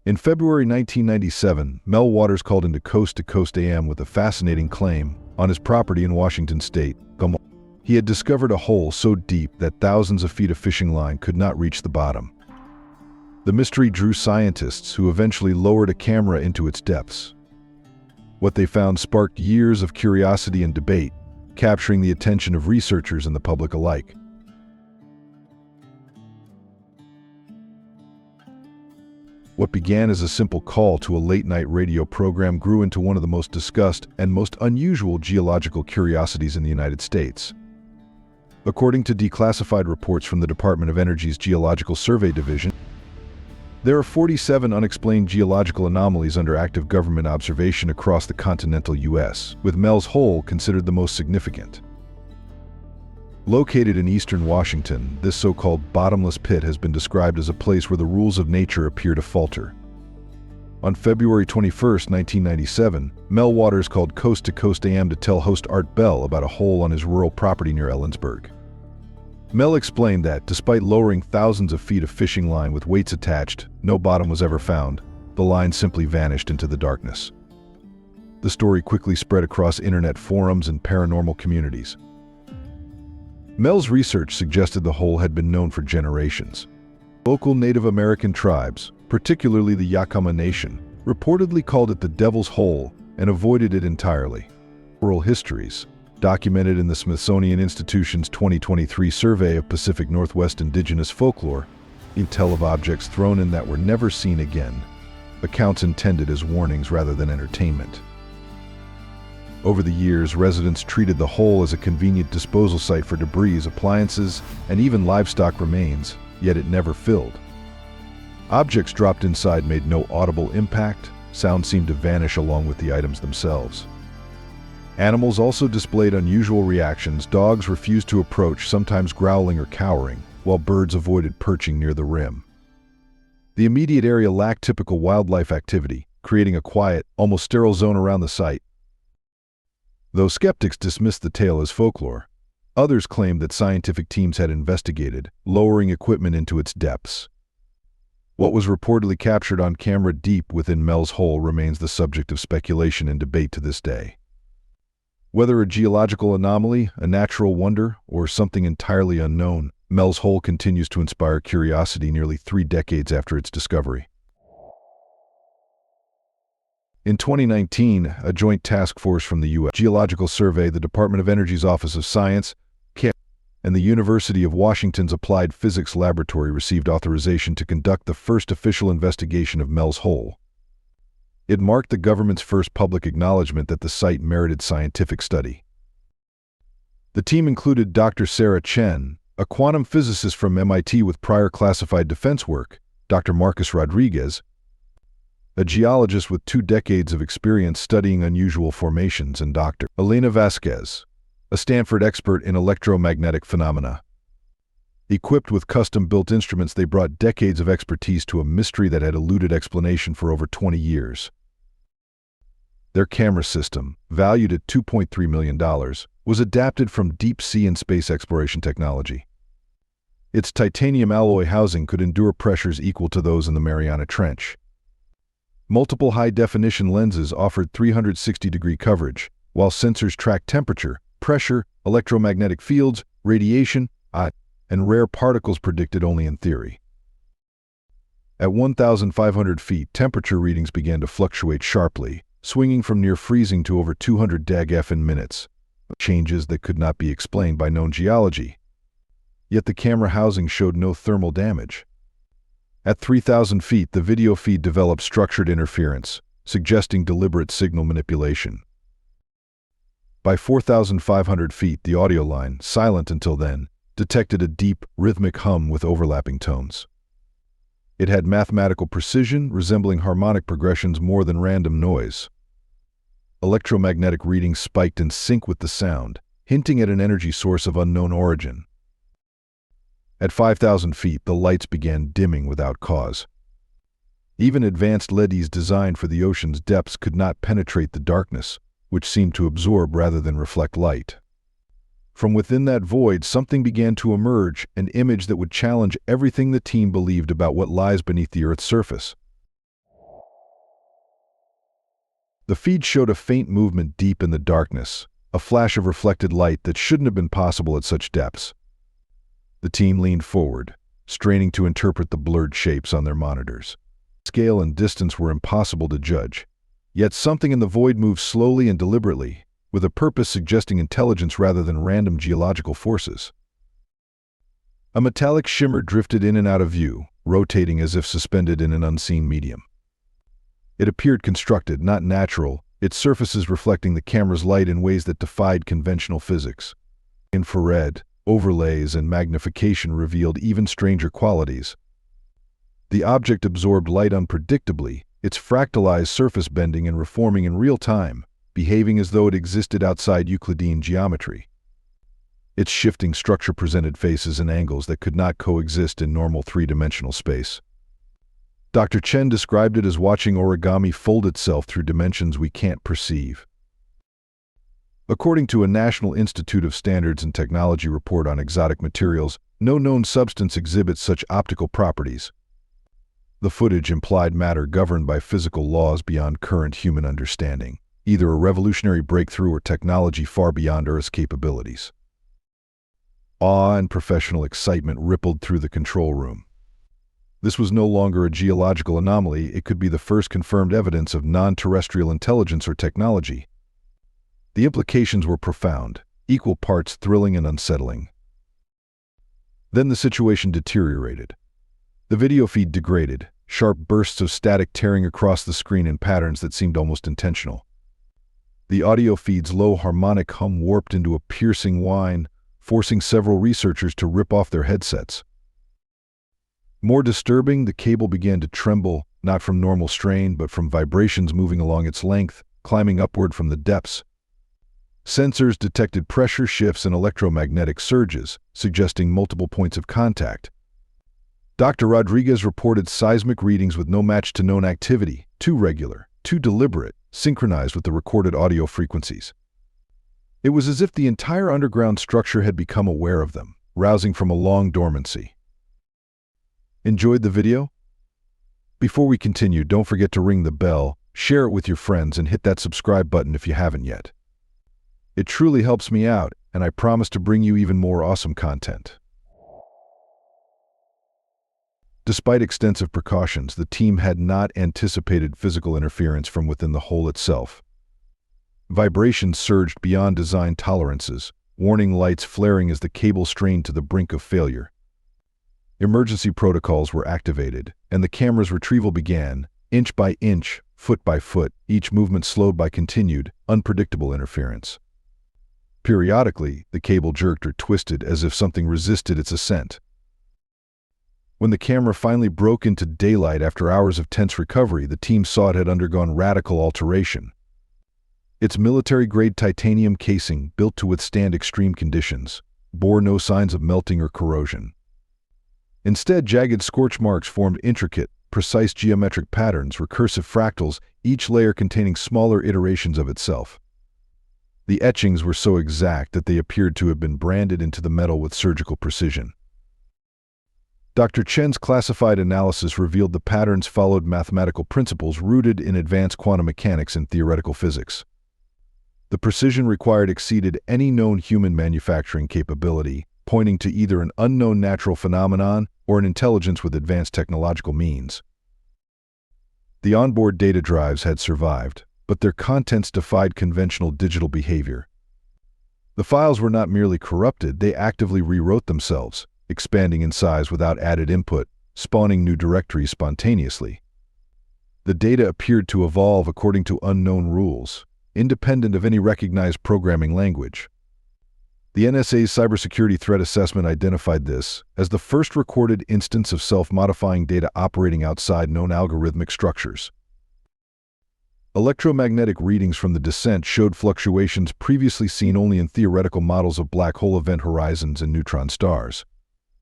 In February 1997, Mel Waters called into Coast to Coast AM with a fascinating claim on his property in Washington state. He had discovered a hole so deep that thousands of feet of fishing line could not reach the bottom. The mystery drew scientists who eventually lowered a camera into its depths. What they found sparked years of curiosity and debate, capturing the attention of researchers and the public alike. What began as a simple call to a late-night radio program grew into one of the most discussed and most unusual geological curiosities in the United States. According to declassified reports from the Department of Energy's Geological Survey Division, there are 47 unexplained geological anomalies under active government observation across the continental U.S., with MEL'S hole considered the most significant. Located in eastern Washington, this so-called bottomless pit has been described as a place where the rules of nature appear to falter. On February 21, 1997, Mel Waters called Coast to Coast AM to tell host Art Bell about a hole on his rural property near Ellensburg. Mel explained that, despite lowering thousands of feet of fishing line with weights attached, no bottom was ever found. The line simply vanished into the darkness. The story quickly spread across internet forums and paranormal communities. Mel's research suggested the hole had been known for generations. Local Native American tribes, particularly the Yakama Nation, reportedly called it the Devil's Hole and avoided it entirely. Oral histories, documented in the Smithsonian Institution's 2023 survey of Pacific Northwest indigenous folklore, tell of objects thrown in that were never seen again, accounts intended as warnings rather than entertainment. Over the years, residents treated the hole as a convenient disposal site for debris, appliances, and even livestock remains, yet it never filled. Objects dropped inside made no audible impact, sound seemed to vanish along with the items themselves. Animals also displayed unusual reactions. Dogs refused to approach, sometimes growling or cowering, while birds avoided perching near the rim. The immediate area lacked typical wildlife activity, creating a quiet, almost sterile zone around the site. Though skeptics dismissed the tale as folklore, others claimed that scientific teams had investigated, lowering equipment into its depths. What was reportedly captured on camera deep within Mel's hole remains the subject of speculation and debate to this day. Whether a geological anomaly, a natural wonder, or something entirely unknown, Mel's hole continues to inspire curiosity nearly 3 decades after its discovery. In 2019, a joint task force from the U.S. Geological Survey, the Department of Energy's Office of Science, and the University of Washington's Applied Physics Laboratory received authorization to conduct the first official investigation of Mel's hole. It marked the government's first public acknowledgement that the site merited scientific study. The team included Dr. Sarah Chen, a quantum physicist from MIT with prior classified defense work, Dr. Marcus Rodriguez, a geologist with 2 decades of experience studying unusual formations, and Dr. Elena Vasquez, a Stanford expert in electromagnetic phenomena. Equipped with custom-built instruments, they brought decades of expertise to a mystery that had eluded explanation for over 20 years. Their camera system, valued at $2.3 million, was adapted from deep-sea and space exploration technology. Its titanium alloy housing could endure pressures equal to those in the Mariana Trench. Multiple high-definition lenses offered 360-degree coverage, while sensors tracked temperature, pressure, electromagnetic fields, radiation, and rare particles predicted only in theory. At 1,500 feet, temperature readings began to fluctuate sharply, swinging from near freezing to over 200 degF in minutes, changes that could not be explained by known geology. Yet the camera housing showed no thermal damage. At 3,000 feet, the video feed developed structured interference, suggesting deliberate signal manipulation. By 4,500 feet, the audio line, silent until then, detected a deep, rhythmic hum with overlapping tones. It had mathematical precision, resembling harmonic progressions more than random noise. Electromagnetic readings spiked in sync with the sound, hinting at an energy source of unknown origin. At 5,000 feet, the lights began dimming without cause. Even advanced LEDs designed for the ocean's depths could not penetrate the darkness, which seemed to absorb rather than reflect light. From within that void, something began to emerge, an image that would challenge everything the team believed about what lies beneath the Earth's surface. The feed showed a faint movement deep in the darkness, a flash of reflected light that shouldn't have been possible at such depths. The team leaned forward, straining to interpret the blurred shapes on their monitors. Scale and distance were impossible to judge, yet something in the void moved slowly and deliberately, with a purpose suggesting intelligence rather than random geological forces. A metallic shimmer drifted in and out of view, rotating as if suspended in an unseen medium. It appeared constructed, not natural, its surfaces reflecting the camera's light in ways that defied conventional physics. Infrared, overlays, and magnification revealed even stranger qualities. The object absorbed light unpredictably, its fractalized surface bending and reforming in real time, behaving as though it existed outside Euclidean geometry. Its shifting structure presented faces and angles that could not coexist in normal three-dimensional space. Dr. Chen described it as watching origami fold itself through dimensions we can't perceive. According to a National Institute of Standards and Technology report on exotic materials, no known substance exhibits such optical properties. The footage implied matter governed by physical laws beyond current human understanding, either a revolutionary breakthrough or technology far beyond Earth's capabilities. Awe and professional excitement rippled through the control room. This was no longer a geological anomaly, it could be the first confirmed evidence of non-terrestrial intelligence or technology. The implications were profound, equal parts thrilling and unsettling. Then the situation deteriorated. The video feed degraded, sharp bursts of static tearing across the screen in patterns that seemed almost intentional. The audio feed's low harmonic hum warped into a piercing whine, forcing several researchers to rip off their headsets. More disturbing, the cable began to tremble, not from normal strain but from vibrations moving along its length, climbing upward from the depths. Sensors detected pressure shifts and electromagnetic surges, suggesting multiple points of contact. Dr. Rodriguez reported seismic readings with no match to known activity, too regular, too deliberate, synchronized with the recorded audio frequencies. It was as if the entire underground structure had become aware of them, rousing from a long dormancy. Enjoyed the video? Before we continue, don't forget to ring the bell, share it with your friends, and hit that subscribe button if you haven't yet. It truly helps me out, and I promise to bring you even more awesome content. Despite extensive precautions, the team had not anticipated physical interference from within the hole itself. Vibrations surged beyond design tolerances, warning lights flaring as the cable strained to the brink of failure. Emergency protocols were activated, and the camera's retrieval began, inch by inch, foot by foot, each movement slowed by continued, unpredictable interference. Periodically, the cable jerked or twisted as if something resisted its ascent. When the camera finally broke into daylight after hours of tense recovery, the team saw it had undergone radical alteration. Its military-grade titanium casing, built to withstand extreme conditions, bore no signs of melting or corrosion. Instead, jagged scorch marks formed intricate, precise geometric patterns, recursive fractals, each layer containing smaller iterations of itself. The etchings were so exact that they appeared to have been branded into the metal with surgical precision. Dr. Chen's classified analysis revealed the patterns followed mathematical principles rooted in advanced quantum mechanics and theoretical physics. The precision required exceeded any known human manufacturing capability, pointing to either an unknown natural phenomenon or an intelligence with advanced technological means. The onboard data drives had survived, but their contents defied conventional digital behavior. The files were not merely corrupted, they actively rewrote themselves, expanding in size without added input, spawning new directories spontaneously. The data appeared to evolve according to unknown rules, independent of any recognized programming language. The NSA's cybersecurity threat assessment identified this as the first recorded instance of self-modifying data operating outside known algorithmic structures. Electromagnetic readings from the descent showed fluctuations previously seen only in theoretical models of black hole event horizons and neutron stars.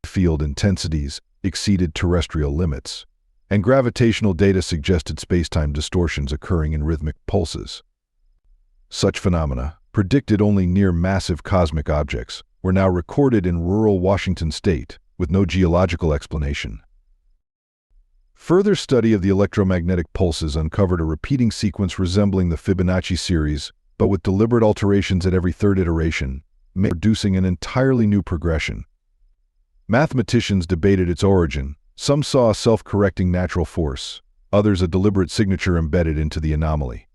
Field intensities exceeded terrestrial limits, and gravitational data suggested spacetime distortions occurring in rhythmic pulses. Such phenomena, predicted only near massive cosmic objects, were now recorded in rural Washington state, with no geological explanation. Further study of the electromagnetic pulses uncovered a repeating sequence resembling the Fibonacci series, but with deliberate alterations at every third iteration, producing an entirely new progression. Mathematicians debated its origin. Some saw a self-correcting natural force, others a deliberate signature embedded into the anomaly.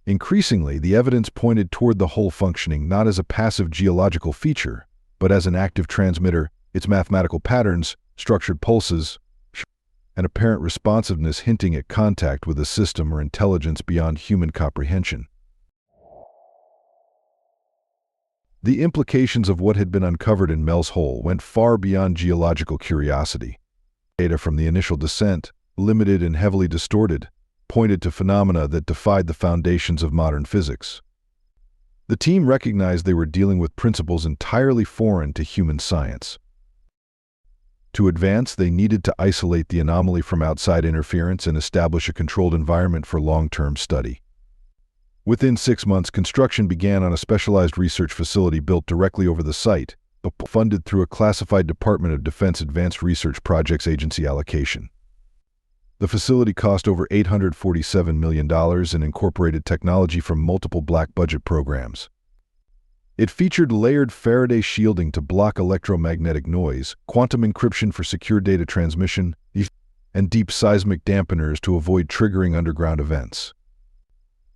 Increasingly, the evidence pointed toward the whole functioning not as a passive geological feature, but as an active transmitter, its mathematical patterns, structured pulses, and apparent responsiveness hinting at contact with a system or intelligence beyond human comprehension. The implications of what had been uncovered in MEL'S hole went far beyond geological curiosity. Data from the initial descent, limited and heavily distorted, pointed to phenomena that defied the foundations of modern physics. The team recognized they were dealing with principles entirely foreign to human science. To advance, they needed to isolate the anomaly from outside interference and establish a controlled environment for long-term study. Within 6 months, construction began on a specialized research facility built directly over the site, funded through a classified Department of Defense Advanced Research Projects Agency allocation. The facility cost over $847 million and incorporated technology from multiple black-budget programs. It featured layered Faraday shielding to block electromagnetic noise, quantum encryption for secure data transmission, and deep seismic dampeners to avoid triggering underground events.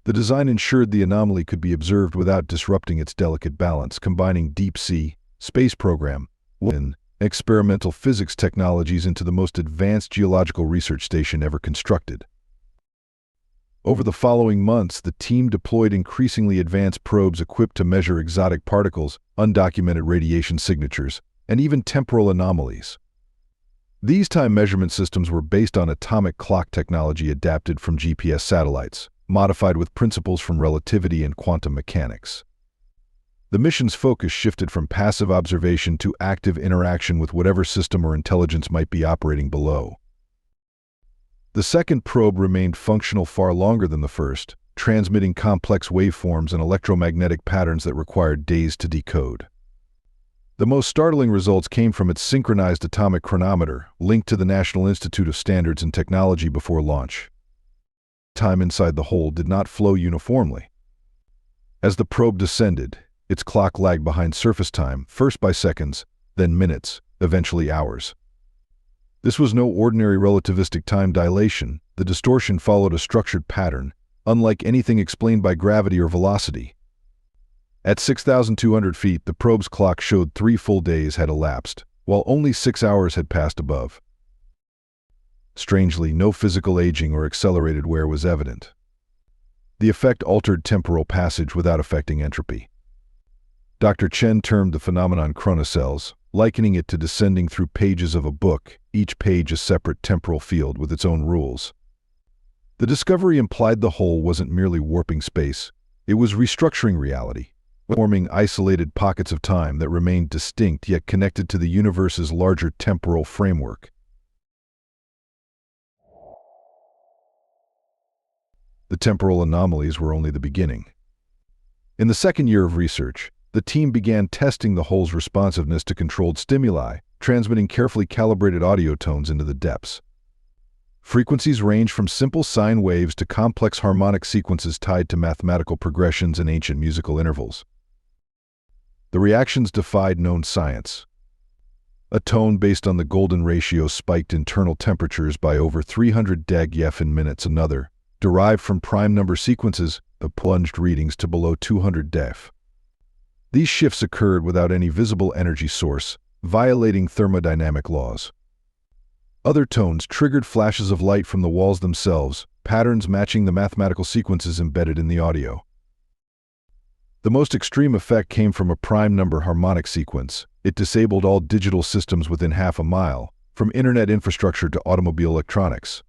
The design ensured the anomaly could be observed without disrupting its delicate balance, combining deep-sea, space program, and experimental physics technologies into the most advanced geological research station ever constructed. Over the following months, the team deployed increasingly advanced probes equipped to measure exotic particles, undocumented radiation signatures, and even temporal anomalies. These time measurement systems were based on atomic clock technology adapted from GPS satellites, modified with principles from relativity and quantum mechanics. The mission's focus shifted from passive observation to active interaction with whatever system or intelligence might be operating below. The second probe remained functional far longer than the first, transmitting complex waveforms and electromagnetic patterns that required days to decode. The most startling results came from its synchronized atomic chronometer, linked to the National Institute of Standards and Technology before launch. Time inside the hole did not flow uniformly. As the probe descended, its clock lagged behind surface time, first by seconds, then minutes, eventually hours. This was no ordinary relativistic time dilation. The distortion followed a structured pattern, unlike anything explained by gravity or velocity. At 6,200 feet, the probe's clock showed 3 full days had elapsed, while only 6 hours had passed above. Strangely, no physical aging or accelerated wear was evident. The effect altered temporal passage without affecting entropy. Dr. Chen termed the phenomenon chronocells, likening it to descending through pages of a book, each page a separate temporal field with its own rules. The discovery implied the whole wasn't merely warping space, it was restructuring reality, forming isolated pockets of time that remained distinct yet connected to the universe's larger temporal framework. The temporal anomalies were only the beginning. In the second year of research, the team began testing the hole's responsiveness to controlled stimuli, transmitting carefully calibrated audio tones into the depths. Frequencies range from simple sine waves to complex harmonic sequences tied to mathematical progressions and ancient musical intervals. The reactions defied known science. A tone based on the golden ratio spiked internal temperatures by over 300 deg-F in minutes. Another, derived from prime number sequences, plunged readings to below 200 deg-F. These shifts occurred without any visible energy source, violating thermodynamic laws. Other tones triggered flashes of light from the walls themselves, patterns matching the mathematical sequences embedded in the audio. The most extreme effect came from a prime number harmonic sequence. It disabled all digital systems within half a mile, from internet infrastructure to automobile electronics.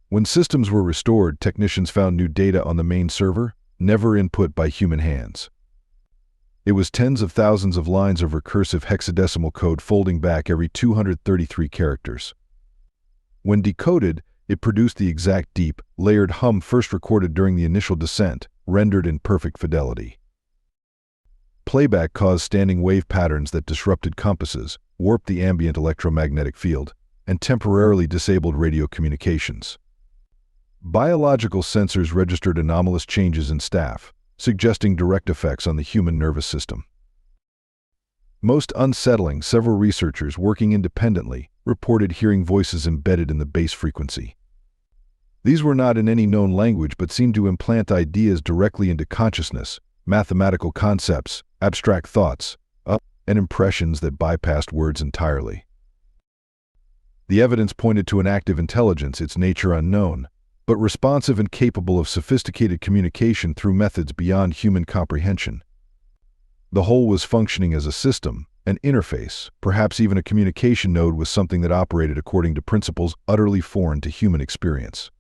When systems were restored, technicians found new data on the main server, never input by human hands. It was tens of thousands of lines of recursive hexadecimal code folding back every 233 characters. When decoded, it produced the exact deep, layered hum first recorded during the initial descent, rendered in perfect fidelity. Playback caused standing wave patterns that disrupted compasses, warped the ambient electromagnetic field, and temporarily disabled radio communications. Biological sensors registered anomalous changes in staff, suggesting direct effects on the human nervous system. Most unsettling, several researchers working independently reported hearing voices embedded in the bass frequency. These were not in any known language but seemed to implant ideas directly into consciousness, mathematical concepts, abstract thoughts, and impressions that bypassed words entirely. The evidence pointed to an active intelligence, its nature unknown, but responsive and capable of sophisticated communication through methods beyond human comprehension. The whole was functioning as a system, an interface, perhaps even a communication node with something that operated according to principles utterly foreign to human experience.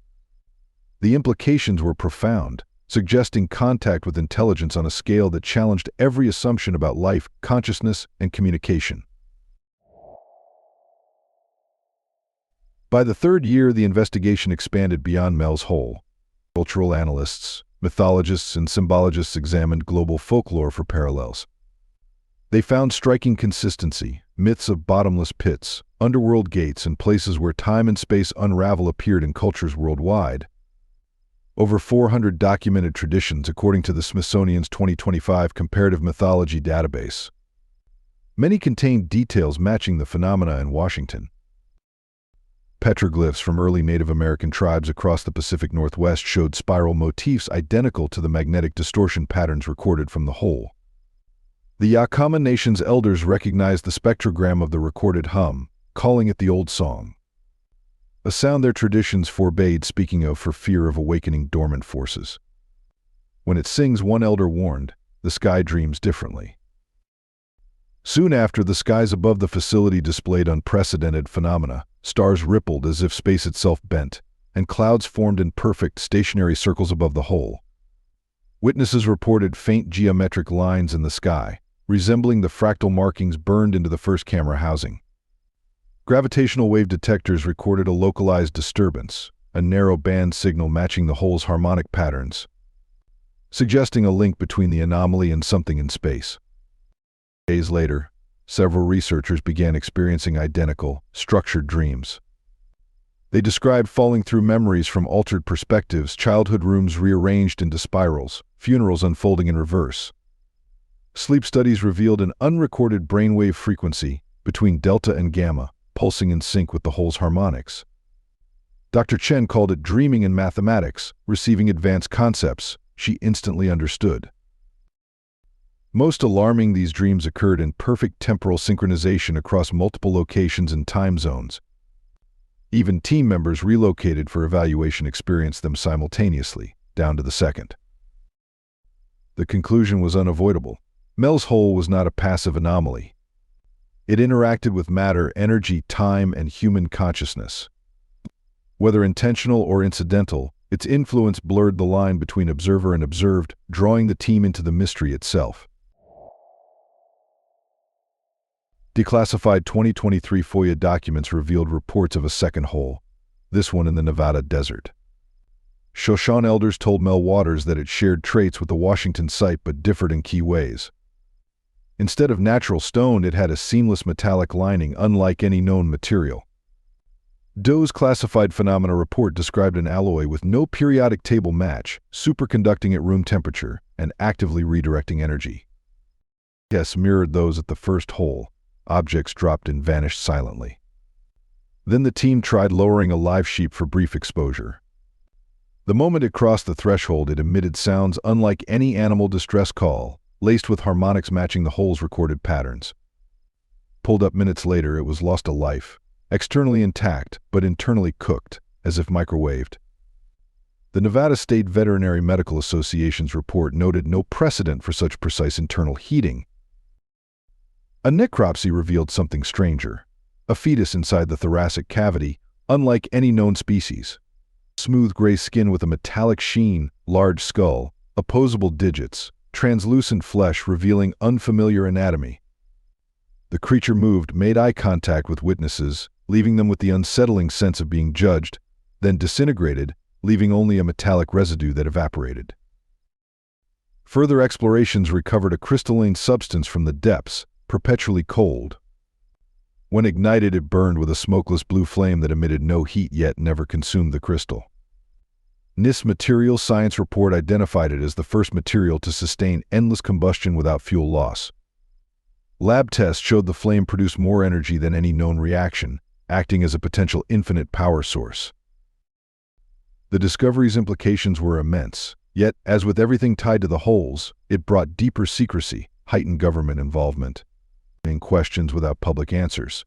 The implications were profound, suggesting contact with intelligence on a scale that challenged every assumption about life, consciousness, and communication. By the third year, the investigation expanded beyond MEL'S whole. Cultural analysts, mythologists, and symbologists examined global folklore for parallels. They found striking consistency: myths of bottomless pits, underworld gates, and places where time and space unravel appeared in cultures worldwide. Over 400 documented traditions according to the Smithsonian's 2025 Comparative Mythology database. Many contained details matching the phenomena in Washington. Petroglyphs from early Native American tribes across the Pacific Northwest showed spiral motifs identical to the magnetic distortion patterns recorded from the whole. The Yakama Nation's elders recognized the spectrogram of the recorded hum, calling it the old song, a sound their traditions forbade speaking of for fear of awakening dormant forces. When it sings, one elder warned, the sky dreams differently. Soon after, the skies above the facility displayed unprecedented phenomena. Stars rippled as if space itself bent, and clouds formed in perfect, stationary circles above the whole. Witnesses reported faint geometric lines in the sky, resembling the fractal markings burned into the first camera housing. Gravitational wave detectors recorded a localized disturbance, a narrow band signal matching the whole's harmonic patterns, suggesting a link between the anomaly and something in space. Days later, several researchers began experiencing identical, structured dreams. They described falling through memories from altered perspectives, childhood rooms rearranged into spirals, funerals unfolding in reverse. Sleep studies revealed an unrecorded brainwave frequency between delta and gamma, pulsing in sync with the whole's harmonics. Dr. Chen called it dreaming in mathematics, receiving advanced concepts she instantly understood. Most alarming, these dreams occurred in perfect temporal synchronization across multiple locations and time zones. Even team members relocated for evaluation experienced them simultaneously, down to the second. The conclusion was unavoidable. MEL'S whole was not a passive anomaly. It interacted with matter, energy, time, and human consciousness. Whether intentional or incidental, its influence blurred the line between observer and observed, drawing the team into the mystery itself. Declassified 2023 FOIA documents revealed reports of a second whole, this one in the Nevada desert. Shoshone elders told Mel Waters that it shared traits with the Washington site but differed in key ways. Instead of natural stone, it had a seamless metallic lining unlike any known material. Doe's classified phenomena report described an alloy with no periodic table match, superconducting at room temperature, and actively redirecting energy. Tests mirrored those at the first hole. Objects dropped and vanished silently. Then the team tried lowering a live sheep for brief exposure. The moment it crossed the threshold, it emitted sounds unlike any animal distress call, laced with harmonics matching the whole's recorded patterns. Pulled up minutes later, it was lost to life, externally intact but internally cooked, as if microwaved. The Nevada State Veterinary Medical Association's report noted no precedent for such precise internal heating. A necropsy revealed something stranger, a fetus inside the thoracic cavity, unlike any known species. Smooth gray skin with a metallic sheen, large skull, opposable digits, translucent flesh revealing unfamiliar anatomy. The creature moved, made eye contact with witnesses, leaving them with the unsettling sense of being judged, then disintegrated, leaving only a metallic residue that evaporated. Further explorations recovered a crystalline substance from the depths, perpetually cold. When ignited, it burned with a smokeless blue flame that emitted no heat yet never consumed the crystal. NIST Material Science Report identified it as the first material to sustain endless combustion without fuel loss. Lab tests showed the flame produced more energy than any known reaction, acting as a potential infinite power source. The discovery's implications were immense, yet, as with everything tied to the holes, it brought deeper secrecy, heightened government involvement, and questions without public answers.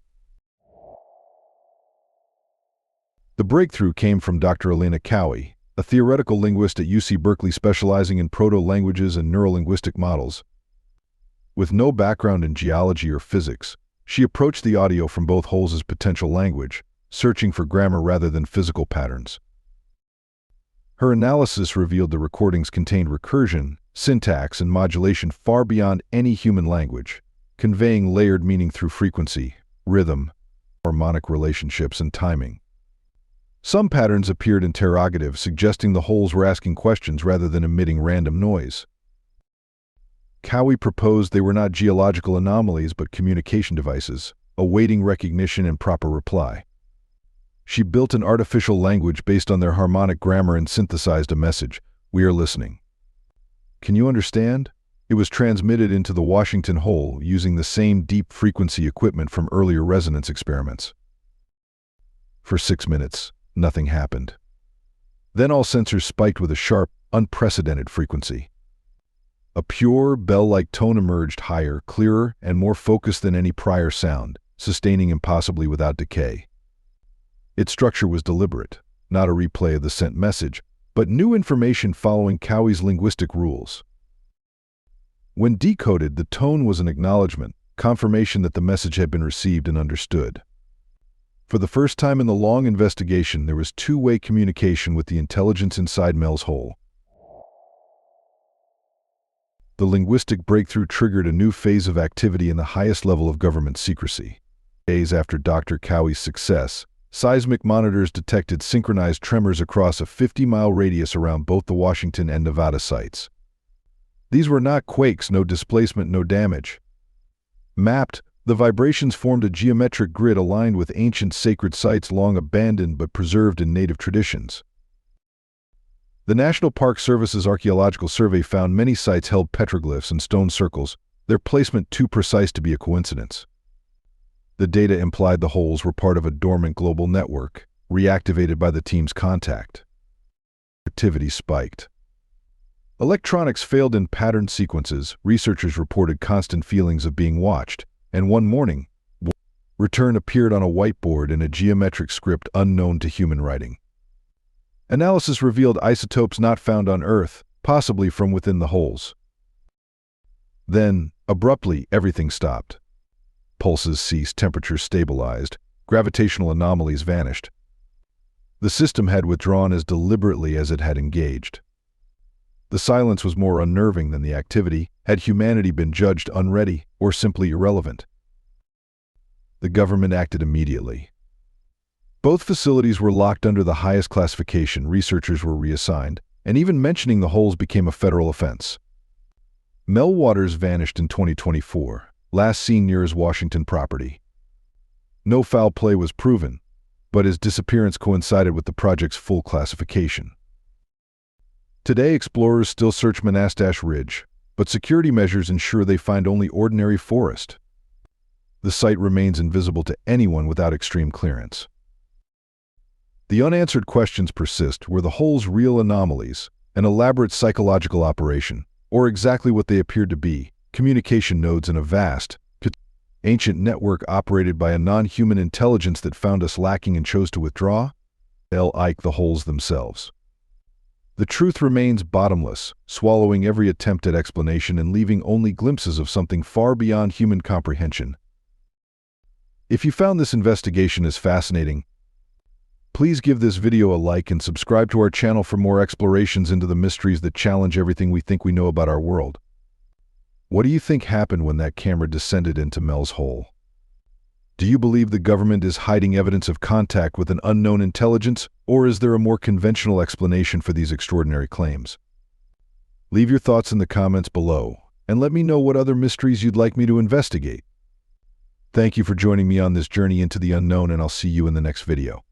The breakthrough came from Dr. Elena Cowie, a theoretical linguist at UC Berkeley specializing in proto-languages and neurolinguistic models. With no background in geology or physics, she approached the audio from both holes as potential language, searching for grammar rather than physical patterns. Her analysis revealed the recordings contained recursion, syntax, and modulation far beyond any human language, conveying layered meaning through frequency, rhythm, harmonic relationships, and timing. Some patterns appeared interrogative, suggesting the holes were asking questions rather than emitting random noise. Cowie proposed they were not geological anomalies but communication devices, awaiting recognition and proper reply. She built an artificial language based on their harmonic grammar and synthesized a message: "We are listening. Can you understand?" It was transmitted into the Washington hole using the same deep frequency equipment from earlier resonance experiments. For 6 minutes, nothing happened. Then all sensors spiked with a sharp, unprecedented frequency. A pure, bell-like tone emerged, higher, clearer, and more focused than any prior sound, sustaining impossibly without decay. Its structure was deliberate, not a replay of the sent message, but new information following Cowie's linguistic rules. When decoded, the tone was an acknowledgement, confirmation that the message had been received and understood. For the first time in the long investigation, there was two-way communication with the intelligence inside MEL'S hole. The linguistic breakthrough triggered a new phase of activity in the highest level of government secrecy. Days after Dr. Cowie's success, seismic monitors detected synchronized tremors across a 50-mile radius around both the Washington and Nevada sites. These were not quakes, no displacement, no damage. Mapped, the vibrations formed a geometric grid aligned with ancient sacred sites long abandoned but preserved in native traditions. The National Park Service's Archaeological Survey found many sites held petroglyphs and stone circles, their placement too precise to be a coincidence. The data implied the holes were part of a dormant global network, reactivated by the team's contact. Activity spiked. Electronics failed in patterned sequences, researchers reported constant feelings of being watched, and one morning, return appeared on a whiteboard in a geometric script unknown to human writing. Analysis revealed isotopes not found on Earth, possibly from within the holes. Then, abruptly, everything stopped. Pulses ceased, temperatures stabilized, gravitational anomalies vanished. The system had withdrawn as deliberately as it had engaged. The silence was more unnerving than the activity, had humanity been judged unready or simply irrelevant. The government acted immediately. Both facilities were locked under the highest classification, researchers were reassigned, and even mentioning the holes became a federal offense. Mel Waters vanished in 2024. Last seen near his Washington property. No foul play was proven, but his disappearance coincided with the project's full classification. Today, explorers still search Monastash Ridge, but security measures ensure they find only ordinary forest. The site remains invisible to anyone without extreme clearance. The unanswered questions persist. Were the holes real anomalies, an elaborate psychological operation, or exactly what they appeared to be? Communication nodes in a vast, ancient network operated by a non-human intelligence that found us lacking and chose to withdraw? Like the holes themselves. The truth remains bottomless, swallowing every attempt at explanation and leaving only glimpses of something far beyond human comprehension. If you found this investigation as fascinating, please give this video a like and subscribe to our channel for more explorations into the mysteries that challenge everything we think we know about our world. What do you think happened when that camera descended into MEL'S hole? Do you believe the government is hiding evidence of contact with an unknown intelligence, or is there a more conventional explanation for these extraordinary claims? Leave your thoughts in the comments below, and let me know what other mysteries you'd like me to investigate. Thank you for joining me on this journey into the unknown, and I'll see you in the next video.